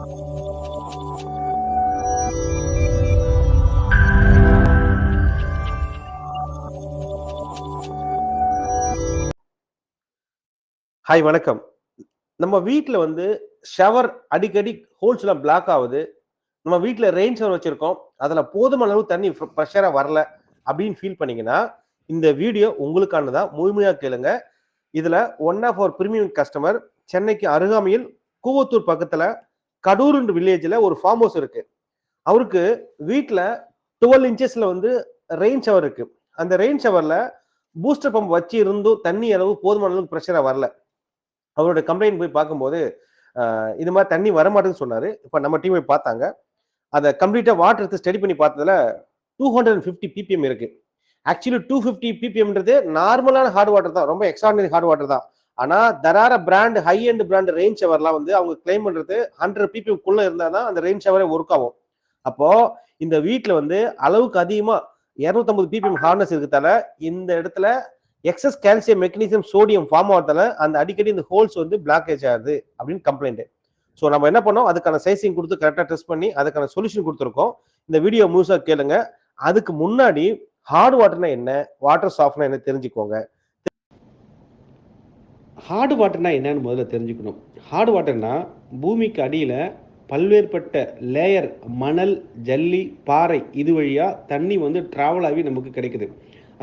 Hi வணக்கம். நம்ம வீட்ல வந்து ஷவர் அடிக்கடி ஹோல்ஸ்லாம் பிளாக் ஆகுது. நம்ம வீட்ல ரெயின் ஷவர் வச்சிருக்கோம். அதுல போதுமான அளவு தண்ணி பிரஷரா வரல அப்படின்னு ஃபீல் பண்ணீங்கன்னா, இந்த வீடியோ உங்களுக்கானதா. முழுமையா கேளுங்க. இதுல one of our premium customer சென்னைக்கு அருகாமையில் கூவத்தூர் பக்கத்துல கடூர் வில்லேஜ்ல ஒரு ஃபார்ம் ஹவுஸ் இருக்கு. அவருக்கு வீட்ல 12 இன்ச்சஸ்ல வந்து ரெயின் ஷவர் இருக்கு. அந்த ரெயின் ஷவர்ல பூஸ்டர் பம்ப் வச்சு இருந்தும் தண்ணி அளவு போதுமான அளவுக்கு பிரஷரா வரல. அவரோட கம்ப்ளைண்ட் போய் பார்க்கும்போது இது மாதிரி தண்ணி வரமாட்டேன்னு சொன்னாரு. இப்ப நம்ம டீம் போய் பார்த்தாங்க. அதை கம்ப்ளீட்டா வாட்டர் எடுத்து ஸ்டடி பண்ணி பார்த்ததுல 250 ppm இருக்கு. ஆக்சுவலி 250 ppmன்றது நார்மலான ஹார்ட் வாட்டர் தான், ரொம்ப எக்ஸ்ட்ராடினரி ஹார்ட் வாட்டர் தான். ஆனா தரார brand, high end brand rain ஷவர்லாம் வந்து அவங்க கிளைம் பண்றது 100 ppm குள்ள இருந்தா தான் அந்த ரெயின் ஷவரே ஒர்க் ஆகும். அப்போ இந்த வீட்டுல வந்து அளவுக்கு அதிகமா 250 ppm ஹார்னஸ் இருக்கிறதால இந்த இடத்துல excess calcium, magnesium, sodium form ஆகிறதால அந்த அடிக்கடி இந்த ஹோல்ஸ் வந்து பிளாக்கேஜ் ஆகுது அப்படின்னு கம்ப்ளைண்ட். ஸோ நம்ம என்ன பண்ணோம், அதுக்கான சைசிங் கொடுத்து கரெக்டாக டெஸ்ட் பண்ணி அதுக்கான சொல்யூஷன் கொடுத்துருக்கோம். இந்த வீடியோ முழுசாக கேளுங்க. அதுக்கு முன்னாடி ஹார்ட் வாட்டர்னா என்ன, வாட்டர் சாஃப்ட்னா என்ன தெரிஞ்சுக்கோங்க. ஹார்ட் வாட்டர்னா என்னன்னு முதல்ல தெரிஞ்சுக்கணும். ஹார்ட் வாட்டர்னா பூமிக்கு அடியில் பல்வேறுபட்ட லேயர், மணல், ஜல்லி, பாறை, இது வழியாக தண்ணி வந்து ட்ராவல் ஆகி நமக்கு கிடைக்குது.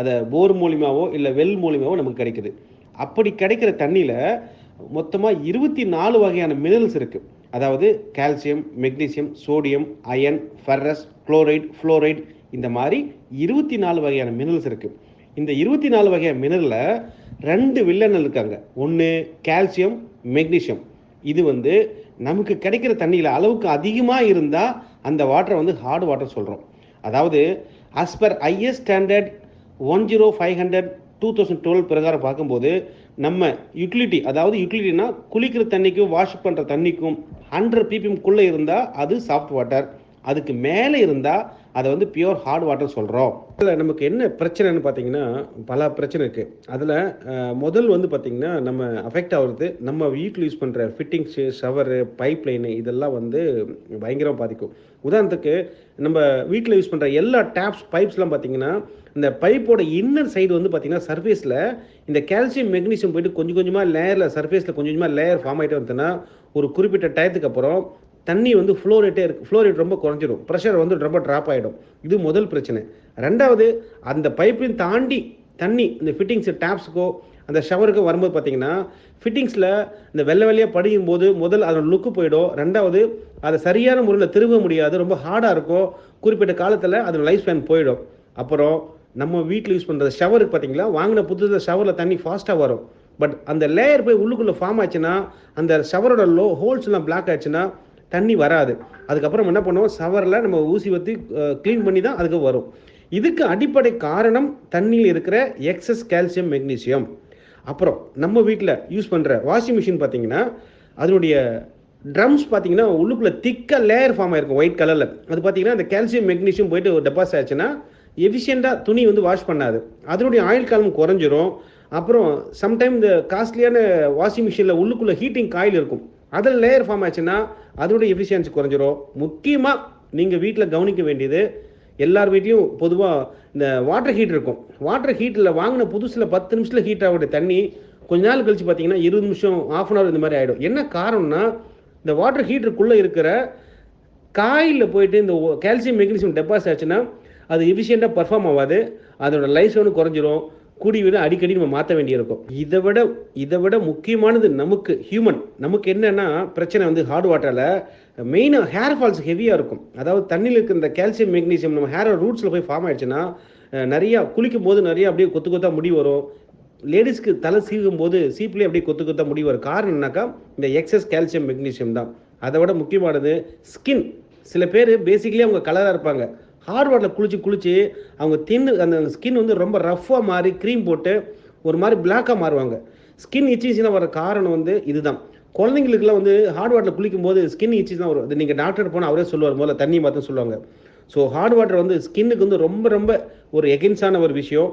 அதை போர் மூலியமாவோ இல்லை வெல் மூலியமாவோ நமக்கு கிடைக்குது. அப்படி கிடைக்கிற தண்ணியில் மொத்தமாக 24 வகையான மினரல்ஸ் இருக்குது. அதாவது calcium, magnesium, sodium, iron, ferrous, chloride, fluoride, இந்த மாதிரி 24 வகையான மினரல்ஸ் இருக்குது. இந்த 24 வகையான மினரலில் 2 வில்லங்கள் இருக்காங்க. ஒன்று கால்சியம், மெக்னீசியம். இது வந்து நமக்கு கிடைக்கிற தண்ணியில் அளவுக்கு அதிகமாக இருந்தால் அந்த வாட்டரை வந்து ஹார்ட் வாட்டர் சொல்கிறோம். அதாவது ஆஸ் பர் ஐஎஸ் ஸ்டாண்டர்ட் 10500/2012 பிரகாரம் பார்க்கும்போது நம்ம யூட்டிலிட்டி, அதாவது யூட்டிலிட்டினா குளிக்கிற தண்ணிக்கும் வாஷ் பண்ணுற தண்ணிக்கும் 100 ppm குள்ளே இருந்தால் அது சாஃப்ட் வாட்டர். அதுக்கு மேலே இருந்தால் அதை வந்து பியூர் ஹார்ட் வாட்டர் சொல்கிறோம். அதில் நமக்கு என்ன பிரச்சனைன்னு பார்த்தீங்கன்னா பல பிரச்சனை இருக்குது. அதில் முதல் வந்து பார்த்திங்கன்னா நம்ம அஃபெக்ட் ஆகுறது நம்ம வீட்டில் யூஸ் பண்ணுற ஃபிட்டிங்ஸு, ஷவரு, பைப் லைனு, இதெல்லாம் வந்து பயங்கரமாக பாதிக்கும். உதாரணத்துக்கு நம்ம வீட்டில் யூஸ் பண்ணுற எல்லா டேப்ஸ், பைப்ஸ்லாம் பார்த்திங்கன்னா இந்த பைப்போட இன்னர் சைடு வந்து பார்த்திங்கன்னா சர்ஃபேஸில் இந்த கால்சியம், மெக்னீசியம் போயிட்டு கொஞ்சம் கொஞ்சமாக லேயரில், சர்ஃபேஸில் கொஞ்சம் கொஞ்சமாக லேயர் ஃபார்ம் ஆகிட்டே வந்துன்னா ஒரு குறிப்பிட்ட டயத்துக்கு அப்புறம் தண்ணி வந்து ஃப்ளோரேட்டே இருக்குது. ஃப்ளோரேட் ரொம்ப குறைஞ்சிடும், ப்ரெஷர் வந்து ரொம்ப ட்ராப் ஆகிடும். இது முதல் பிரச்சனை. ரெண்டாவது, அந்த பைப்பையும் தாண்டி தண்ணி இந்த ஃபிட்டிங்ஸு, டேப்ஸுக்கோ அந்த ஷவருக்கோ வரும்போது பார்த்தீங்கன்னா ஃபிட்டிங்ஸில் இந்த வெள்ளை வெள்ளையாக படிக்கும் போது முதல் அதோட லுக்கு போயிடும். ரெண்டாவது, அதை சரியான முறையில் திரும்ப முடியாது, ரொம்ப ஹார்டாக இருக்கும். குறிப்பிட்ட காலத்தில் அதோட லைஃப் ஸ்பேன் போயிடும். அப்புறம் நம்ம வீட்டில் யூஸ் பண்ணுற ஷவருக்கு பார்த்தீங்களா, வாங்கின புதுசாக ஷவரில் தண்ணி ஃபாஸ்ட்டாக வரும். பட் அந்த லேயர் போய் உள்ளுக்குள்ளே ஃபார்ம் ஆச்சுன்னா, அந்த ஷவரோட ஹோல்ஸ்லாம் பிளாக் ஆச்சுன்னா தண்ணி வராது. அதுக்கப்புறம் என்ன பண்ணுவோம், ஷவரில் நம்ம ஊசி வச்சு க்ளீன் பண்ணி தான் அதுக்கு வரும். இதுக்கு அடிப்படை காரணம் தண்ணியில் இருக்கிற எக்ஸஸ் கால்சியம், மெக்னீசியம். அப்புறம் நம்ம வீட்டில் யூஸ் பண்ணுற வாஷிங் மிஷின் பார்த்தீங்கன்னா அதனுடைய ட்ரம்ஸ் பார்த்தீங்கன்னா உள்ளுக்குள்ளே திக்காக லேயர் ஃபார்ம் ஆகிருக்கும் ஒயிட் கலரில். அது பார்த்தீங்கன்னா அந்த கால்சியம், மெக்னீசியம் போயிட்டு ஒரு டெபாசிட் ஆச்சுன்னா எஃபிஷியண்டாக துணி வந்து வாஷ் பண்ணாது, அதனுடைய ஆயில் காலம் குறைஞ்சிரும். அப்புறம் சம்டைம் இந்த காஸ்ட்லியான வாஷிங் மிஷினில் உள்ளுக்குள்ளே ஹீட்டிங் காயில் இருக்கும், அதில் லேயர் ஃபார்ம் ஆச்சுன்னா அதனுடைய எஃபிஷியன்சி குறைஞ்சிரும். முக்கியமாக நீங்கள் வீட்டில் கவனிக்க வேண்டியது, எல்லார் வீட்லேயும் பொதுவாக இந்த வாட்டர் ஹீட் இருக்கும். வாட்டர் ஹீட்டில் வாங்கின புதுசில் 10 நிமிஷத்தில் ஹீட் ஆகக்கூடிய தண்ணி கொஞ்ச நாள் கழிச்சு பார்த்தீங்கன்னா 20 நிமிஷம், ½ அன் ஹவர் இந்த மாதிரி ஆகிடும். என்ன காரணம்னா இந்த வாட்டர் ஹீட்டருக்குள்ளே இருக்கிற காயில் போயிட்டு இந்த கால்சியம், மெக்னீசியம் டெபாசிட் ஆச்சுன்னா அது எஃபிஷியண்டாக பர்ஃபார்ம் ஆகாது, அதோட லைஃப் ஸ்பேன் குறைஞ்சிரும். கூடி விட அடிக்கடி நம்ம மாற்ற வேண்டியிருக்கும். இதை விட முக்கியமானது நமக்கு என்னென்னா பிரச்சனை வந்து ஹார்ட் வாட்டரில் மெயினாக ஹேர் ஃபால்ஸ் ஹெவியாக இருக்கும். அதாவது தண்ணியில் இருக்கிற இந்த கால்சியம், மெக்னீசியம் நம்ம ஹேரோட ரூட்ஸில் போய் ஃபார்ம் ஆயிடுச்சுன்னா நிறையா குளிக்கும் போது நிறையா அப்படியே கொத்து கொத்தா முடி வரும். லேடிஸ்க்கு தலை சீவும் போது சீப்லேயே அப்படியே கொத்து கொத்தா முடி வரும். காரணம் என்னக்கா, இந்த எக்ஸஸ் கால்சியம், மெக்னீசியம் தான். அதை விட முக்கியமானது ஸ்கின். சில பேர் பேசிக்கலி அவங்க கலராக இருப்பாங்க, ஹார்ட் வாட்டரில் குளிச்சு அவங்க அந்த ஸ்கின் வந்து ரொம்ப ரஃப்பாக மாறி க்ரீம் போட்டு ஒரு மாதிரி பிளாக்காக மாறுவாங்க. ஸ்கின் இச்சிஸ்னா வர காரணம் வந்து இதுதான். குழந்தைங்களுக்குலாம் வந்து ஹார்ட் வாட்டரில் குளிக்கும் போது ஸ்கின் இச்சிஸ் தான் வரும். அது நீங்கள் டாக்டர் போனால் அவரே சொல்லுவார், முதல்ல தண்ணி மாற்ற சொல்லுவாங்க. ஸோ ஹார்ட் வாட்டர் வந்து ஸ்கின்னுக்கு வந்து ரொம்ப ரொம்ப ஒரு எகென்ஸ்டான ஒரு விஷயம்.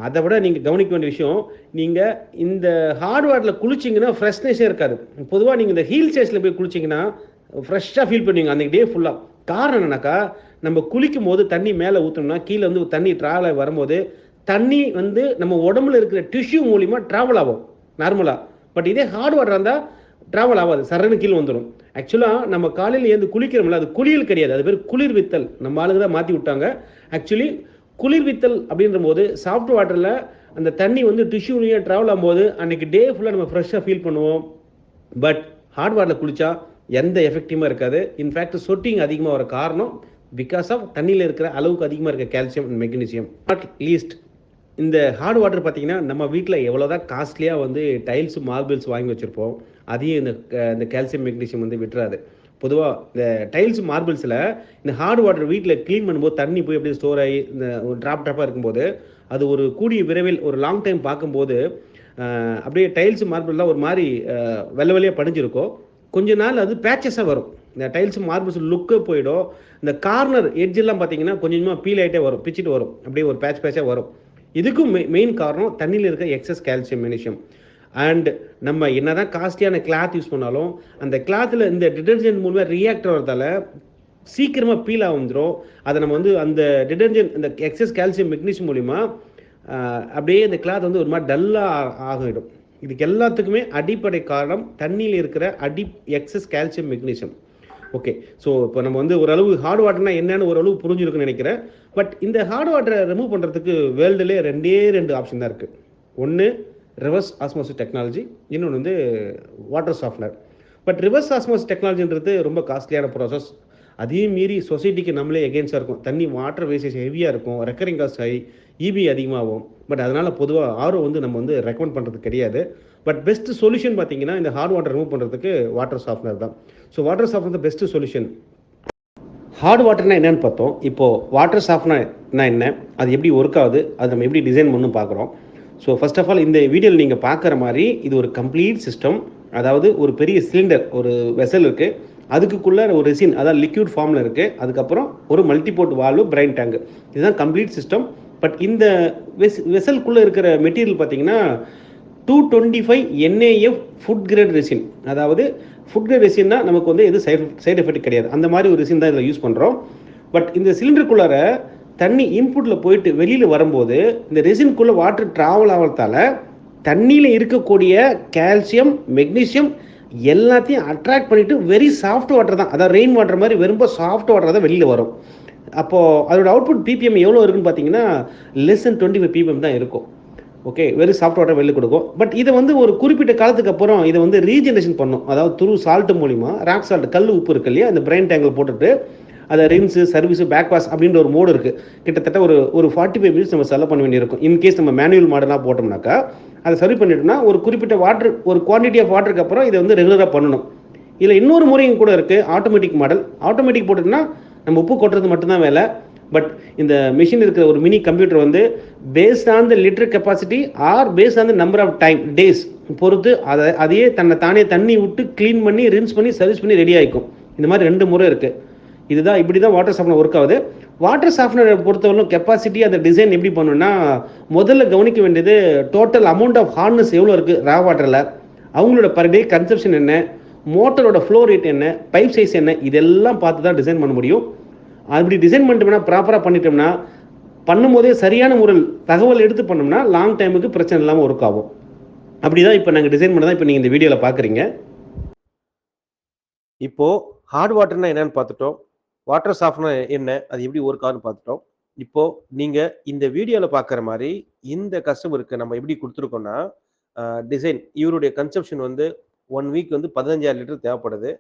அதை விட நீங்கள் கவனிக்க வேண்டிய விஷயம், நீங்கள் இந்த ஹார்ட் வாட்டரில் குளிச்சிங்கன்னா ஃப்ரெஷ்னஸே இருக்காது. பொதுவாக நீங்கள் இந்த ஹீல் ஸ்டேஷனில் போய் குளிச்சிங்கன்னா ஃப்ரெஷ்ஷாக ஃபீல் பண்ணுவீங்க அன்றைக்கி டே ஃபுல்லாக. காரணம் என்னன்னாக்கா, நம்ம குளிக்கும் போது தண்ணி மேலே ஊற்றோம்னா கீழே வந்து தண்ணி ட்ராவல் ஆகி வரும்போது தண்ணி வந்து நம்ம உடம்புல இருக்கிற டிஷ்யூ மூலிமா ட்ராவல் ஆகும் நார்மலாக. பட் இதே ஹார்ட் வாட்டர் இருந்தால் ட்ராவல் ஆகாது, சரன்னு கீழே வந்துடும். ஆக்சுவலாக நம்ம காலையில் ஏந்து குளிக்கிறோம்ல, அது குளியல் கிடையாது, அது பேர் குளிர் வித்தல். நம்ம ஆளுங்க தான் மாற்றி விட்டாங்க. ஆக்சுவலி குளிர் வித்தல் அப்படின்ற போது சாஃப்ட் வாட்டரில் அந்த தண்ணி வந்து டிஷ்யூலேயே ட்ராவல் ஆகும்போது அன்றைக்கி டே ஃபுல்லாக நம்ம ஃப்ரெஷ்ஷாக ஃபீல் பண்ணுவோம். பட் ஹார்ட் வாட்டரில் குளித்தா எந்த எஃபெக்டிவாக இருக்காது. இன்ஃபேக்ட் சொட்டிங் அதிகமாக வர காரணம் பிகாஸ் ஆஃப் தண்ணியில் இருக்கிற அளவுக்கு அதிகமாக இருக்க calcium and magnesium. Not least இந்த ஹார்ட் வாட்டர் பார்த்தீங்கன்னா நம்ம வீட்டில் எவ்வளோதான் காஸ்ட்லியாக வந்து டைல்ஸ் மார்பிள்ஸ் வாங்கி வச்சுருப்போம், அதையும் இந்த கால்சியம் மெக்னீசியம் வந்து விட்டுறாது. பொதுவாக இந்த டைல்ஸ் மார்பிள்ஸில் இந்த ஹார்ட் வாட்டர் வீட்டில் க்ளீன் பண்ணும்போது தண்ணி போய் அப்படியே ஸ்டோர் ஆகி இந்த ஒரு ட்ராப்பாக இருக்கும்போது அது ஒரு கூடிய விரைவில் ஒரு லாங் டைம் பார்க்கும்போது அப்படியே டைல்ஸ் மார்பிள்லாம் ஒரு மாதிரி வெள்ளை வெள்ளையாக படிஞ்சிருக்கும். கொஞ்ச நாள் அது பேச்சஸாக வரும். இந்த டைல்ஸ் மார்பிள்ஸ் லுக்கு போயிடும். இந்த கார்னர் எட்ஜெல்லாம் பார்த்தீங்கன்னா கொஞ்சம் கொஞ்சமாக பீல் ஆகிட்டே வரும், பிச்சுட்டு வரும், அப்படியே ஒரு பேட்சாக வரும். இதுக்கும் மெயின் காரணம் தண்ணியில் இருக்க எக்ஸஸ் கால்சியம் மெக்னீசியம். அண்ட் நம்ம என்னதான் காஸ்ட்லியான கிளாத் யூஸ் பண்ணாலும் அந்த கிளாத்தில் இந்த டிடர்ஜென்ட் மூலமாக ரியாக்ட் ஆகிறதால சீக்கிரமாக பீல் ஆகிடும். அதை நம்ம வந்து அந்த டிடர்ஜென்ட் இந்த எக்ஸஸ் கால்சியம் மெக்னீசியம் மூலிமா அப்படியே இந்த கிளாத் வந்து ஒரு மாதிரி டல்லாக ஆகிடும். இதுக்கு எல்லாத்துக்குமே அடிப்படை காரணம் தண்ணியில் இருக்கிற excess calcium magnesium. Okay, so இப்போ நம்ம வந்து ஓரளவு ஹார்ட் வாட்டர்னா என்னன்னு ஓரளவு புரிஞ்சிருக்குன்னு நினைக்கிறேன். பட் இந்த ஹார்ட் வாட்டரை ரிமூவ் பண்ணுறதுக்கு வேர்ல்டுலேயே ரெண்டு ஆப்ஷன் தான் இருக்குது. ஒன்று ரிவர்ஸ் ஆஸ்மோசிஸ் டெக்னாலஜி, இன்னொன்று வந்து water softener. But reverse osmosis டெக்னாலஜின்றது ரொம்ப காஸ்ட்லியான ப்ராசஸ். அதையும் மீறி சொசைட்டிக்கு நம்மளே எகென்ஸ்டாக இருக்கும். தண்ணி வாட்டர் வேஸ்டேஜ் ஹெவியாக இருக்கும், ரெக்கரிங் காஸ்ட் ஹை, இபி அதிகமாகும். பட் அதனால் பொதுவாக ஆர்ஓ வந்து நம்ம வந்து ரெக்கமெண்ட் பண்ணுறது கிடையாது. பட் பெஸ்ட் சொல்யூஷன் பார்த்தீங்கன்னா இந்த ஹார்ட் வாட்டர் ரிமூவ் பண்ணுறதுக்கு வாட்டர் சாஃப்ட்னர் தான். ஸோ வாட்டர் சாஃப்ட்னர் தான் பெஸ்ட் சொல்யூஷன். ஹார்ட் வாட்டர்னா என்னன்னு பார்த்தோம். இப்போது வாட்டர் சாஃப்ட்னா என்ன, அது எப்படி ஒர்க் ஆகுது, அது நம்ம எப்படி டிசைன் பண்ணணும் பார்க்குறோம். ஸோ ஃபர்ஸ்ட் ஆஃப் ஆல் இந்த வீடியோவில் நீங்கள் பார்க்குற மாதிரி இது ஒரு கம்ப்ளீட் சிஸ்டம். அதாவது ஒரு பெரிய சிலிண்டர், ஒரு வெசல் இருக்குது, அதுக்குள்ளே ஒரு ரெசின், அதாவது லிக்யூட் ஃபார்மில் இருக்குது, அதுக்கப்புறம் ஒரு மல்டிபோர்ட் வால்வு, பிரைன் டேங்க், இதுதான் கம்ப்ளீட் சிஸ்டம். பட் இந்த வெசல்குள்ளே இருக்கிற மெட்டீரியல் பார்த்தீங்கன்னா 225 NAF ஃபுட் கிரேட் ரெசின். அதாவது ஃபுட் கிரேட் ரெசின்னா நமக்கு வந்து எது சைடு எஃபெக்ட் கிடையாது, அந்த மாதிரி ஒரு ரெசின் தான் இதில் யூஸ் பண்ணுறோம். பட் இந்த சிலிண்டருக்குள்ளார தண்ணி இன்புட்டில் போயிட்டு வெளியில் வரும்போது இந்த ரெசின்குள்ளே வாட்டர் ட்ராவல் ஆகிறதால தண்ணியில் இருக்கக்கூடிய கால்சியம் மெக்னீசியம் எல்லாத்தையும் அட்ராக்ட் பண்ணிவிட்டு வெரி சாஃப்ட் வாட்டர் தான், அதாவது ரெயின் வாட்டர் மாதிரி ரொம்ப சாஃப்ட் வாட்டர் தான் வெளியில் வரும். அப்போது அதோட அவுட்புட் பிபிஎம் எவ்வளோ இருக்குன்னு பார்த்தீங்கன்னா less than 25 ppm தான் இருக்கும். ஓகே, வெரி சாஃப்ட் வாட்டர் வெளில கொடுக்கும். பட் இதை வந்து ஒரு குறிப்பிட்ட காலத்துக்கு அப்புறம் இதை வந்து ரீஜெனரேஷன் பண்ணும். அதாவது த்ரூ சால்ட் மூலிமா, ராக் சால்ட், கல் உப்பு இருக்கு இல்லையா, அந்த பிரைன் டேங்கில் போட்டுட்டு அதை ரின்ஸு, சர்வீஸு, பேக் வாஷ் அப்படின்ற ஒரு மோடு இருக்குது. கிட்டத்தட்ட ஒரு 45 minutes நம்ம செலவு பண்ண வேண்டியிருக்கும். இன்கேஸ் நம்ம மேனுவல் மாடலாக போட்டோம்னாக்கா அதை சர்வ் பண்ணிட்டோம்னா ஒரு குறிப்பிட்ட வாட்டர், ஒரு குவான்டிட்டி ஆஃப் வாட்டருக்கு அப்புறம் இதை வந்து ரெகுலராக பண்ணணும். இதில் இன்னொரு முறையும் கூட இருக்குது, ஆட்டோமேட்டிக் மாடல். ஆட்டோமேட்டிக் போட்டுட்டுனா நம்ம உப்பு கொட்டுறது மட்டும்தான் வேலை. பட் இந்த மிஷின் இருக்கிற ஒரு மினி கம்ப்யூட்டர் வந்து based on the litre capacity or based on the number of time days பொறுத்து அதையே தானே தண்ணி விட்டு க்ளீன் பண்ணி, ரின்ஸ் பண்ணி, சர்வீஸ் பண்ணி ரெடி ஆகிக்கும். இந்த மாதிரி 2 முறை இருக்குது. இதுதான், இப்படி தான் வாட்டர் சாஃப்ட்னர் ஒர்க் ஆகுது. வாட்டர் சாஃப்ட்னரை பொறுத்தவரைக்கும் கெப்பாசிட்டி, அந்த டிசைன் எப்படி பண்ணணும்னா முதல்ல கவனிக்க வேண்டியது டோட்டல் அமௌண்ட் ஆஃப் ஹார்ட்னஸ் எவ்வளோ இருக்குது ரா வாட்டரில், அவங்களோட பர் டே கன்சப்ஷன் என்ன, மோட்டரோட ஃப்ளோ ரேட் என்ன, பைப் சைஸ் என்ன, இதெல்லாம் பார்த்து தான் டிசைன் பண்ண முடியும். அப்படி டிசைன் பண்ணிட்டோம்னா, ப்ராப்பராக பண்ணிட்டோம்னா, பண்ணும்போதே சரியான முறையில் தகவல் எடுத்து பண்ணோம்னா லாங் டைமுக்கு பிரச்சனை இல்லாமல் ஒர்க் ஆகும். அப்படி தான் இப்போ நாங்கள் டிசைன் பண்ண தான் இப்போ நீங்கள் இந்த வீடியோவில் பார்க்குறீங்க. இப்போது ஹார்ட் வாட்டர்னா என்னன்னு பார்த்துட்டோம், வாட்டர் சாஃப்ட்னா என்ன, அது எப்படி ஒர்க் ஆகுன்னு பார்த்துட்டோம். இப்போது நீங்கள் இந்த வீடியோவில் பார்க்குற மாதிரி இந்த கஸ்டமருக்கு நம்ம எப்படி கொடுத்துருக்கோம்னா, டிசைன் இவருடைய கன்சப்ஷன் வந்து 1 வீக் வந்து 15,000 லிட்டர் தேவைப்படுது.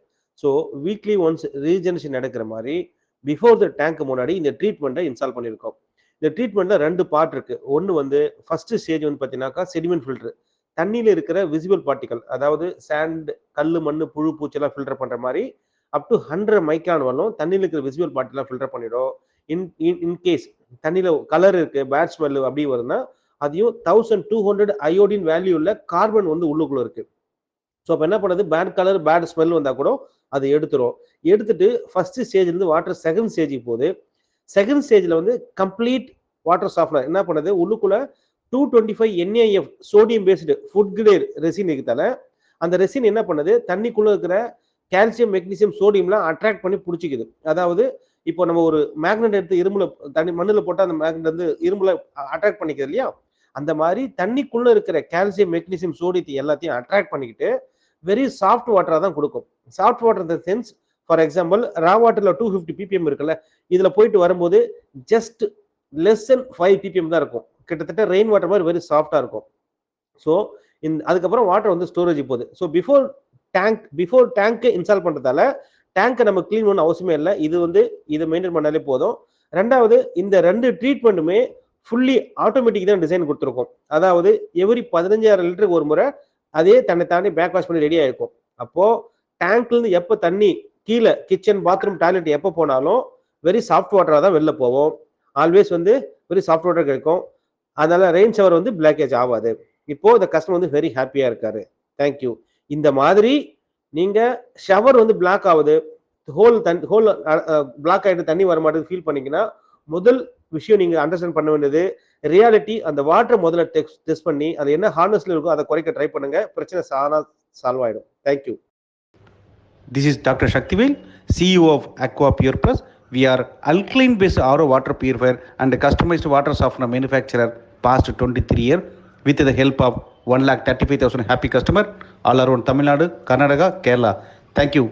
ஸோ வீக்லி ஒன்ஸ் ரீஜெனரேஷன் நடக்கிற மாதிரி பிஃபோர் த டேங்க் முன்னாடி இந்த ட்ரீட்மெண்ட்டை இன்ஸ்டால் பண்ணியிருக்கோம். இந்த ட்ரீட்மெண்ட்டில் 2 பார்ட் இருக்குது. ஒன்று வந்து ஃபஸ்ட்டு ஸ்டேஜ் வந்து பார்த்தீங்கன்னாக்கா செடிமெண்ட் ஃபில்ட்ரு, தண்ணியில் இருக்கிற விசிபிள் பார்ட்டிகல், அதாவது சாண்ட், கல், மண், புழு, பூச்செல்லாம் ஃபில்டர் பண்ணுற மாதிரி அப் டு 100 மைக்ரான் வரலும் தண்ணியில் இருக்கிற விசிபிள் பார்ட்டிகலாம் ஃபில்டர் பண்ணிடும். இன்கேஸ் தண்ணியில் கலர் இருக்குது, பேட் ஸ்மெல் அப்படி வருதுன்னா அதையும் 1200 அயோடின் வேல்யூ உள்ள கார்பன் வந்து உள்ளுக்குள்ளே இருக்குது. ஸோ அப்போ என்ன பண்ணுது, பேட் கலர், பேட் ஸ்மெல் வந்தால் கூட அதை எடுத்துரும். எடுத்துட்டு ஃபர்ஸ்ட் ஸ்டேஜ்லேருந்து வாட்டர் செகண்ட் ஸ்டேஜுக்கு போகுது. செகண்ட் ஸ்டேஜில் வந்து கம்ப்ளீட் வாட்டர் சாஃப்ட்னர் என்ன பண்ணுது, உள்ளுக்குள்ள 225 NAF sodium based food grade resin இருக்கிறதால அந்த ரெசின் என்ன பண்ணுது, தண்ணிக்குள்ளே இருக்கிற கால்சியம் மெக்னீசியம் சோடியம்லாம் அட்ராக்ட் பண்ணி பிடிச்சிக்குது. அதாவது இப்போ நம்ம ஒரு மேக்னெட் எடுத்து இரும்புல தண்ணி மண்ணுல போட்டா அந்த மேக்னெட் வந்து இரும்புல அட்ராக்ட் பண்ணிக்குது இல்லையா? அந்த மாதிரி தண்ணிக்குள்ள இருக்கிற கால்சியம் மெக்னீசியம் சோடியத்தை எல்லாத்தையும் அட்ராக்ட் பண்ணிக்கிட்டு வெரி சாஃப்ட் வாட்டரா தான் கொடுக்கும். சாஃப்ட் வாட்டர் இந்த சென்ஸ், ஃபார் எக்ஸாம்பிள் ரா வாட்டர்ல 250 ppm இருக்குல்ல, இதுல போயிட்டு வரும்போது ஜஸ்ட் லெஸ் தென் 5 ppm தான் இருக்கும். கிட்டத்தட்ட ரெயின் வாட்டர் மாதிரி வெரி சாஃப்டா இருக்கும். ஸோ அதுக்கப்புறம் வாட்டர் வந்து ஸ்டோரேஜ் போகுது. ஸோ பிஃபோர் டேங்க் இன்ஸ்டால் பண்றதால டேங்கை நம்ம கிளீன் பண்ண அவசியமே இல்லை. இது வந்து இதை மெயின்டைன் பண்ணாலே போதும். ரெண்டாவது, இந்த 2 ட்ரீட்மெண்ட்டுமே ஃபுல்லி ஆட்டோமேட்டிக் தான் டிசைன் கொடுத்துருக்கோம். அதாவது எவ்ரி 15,000 லிட்டருக்கு ஒரு முறை அதே தன்னை தாண்டி பேக் வாஷ் பண்ணி ரெடி ஆயிருக்கும். அப்போ டேங்க்ல இருந்து எப்போ தண்ணி கீழே கிச்சன் பாத்ரூம் டாய்லெட் எப்போ போனாலும் வெரி சாஃப்ட் வாட்டரா தான் வெளில போவோம். ஆல்வேஸ் வந்து வெரி சாஃப்ட் வாட்டர் கிடைக்கும். அதனால ரெயின் ஷவர் வந்து பிளாக்கேஜ் ஆகாது. இப்போ இந்த கஸ்டமர் வந்து வெரி ஹாப்பியா இருக்காரு. தேங்க்யூ. இந்த மாதிரி நீங்க ஷவர் வந்து பிளாக் ஆகுது, ஹோல் பிளாக் ஆகிட்டு தண்ணி வர மாட்டேங்குது ஃபீல் பண்ணீங்கன்னா, முதல் விஷயம் நீங்க அண்டர்ஸ்டாண்ட் பண்ண வேண்டியது ரியாலிட்டி. அந்த வாட்டரை முதல்ல டெஸ்ட் பண்ணி அது என்ன ஹார்னஸ்ல இருக்கோ அதை குறைக்க ட்ரை பண்ணுங்க. பிரச்சனை சால்வ் ஆயிடும். Thank you. This is Dr. Shaktivel, CEO of Aqua Pure Plus. We are alkaline based RO water purifier and a customized water softener manufacturer past 23 years with the help of 1,35,000 happy customer all around Tamil Nadu, Karnataka, Kerala. Thank you.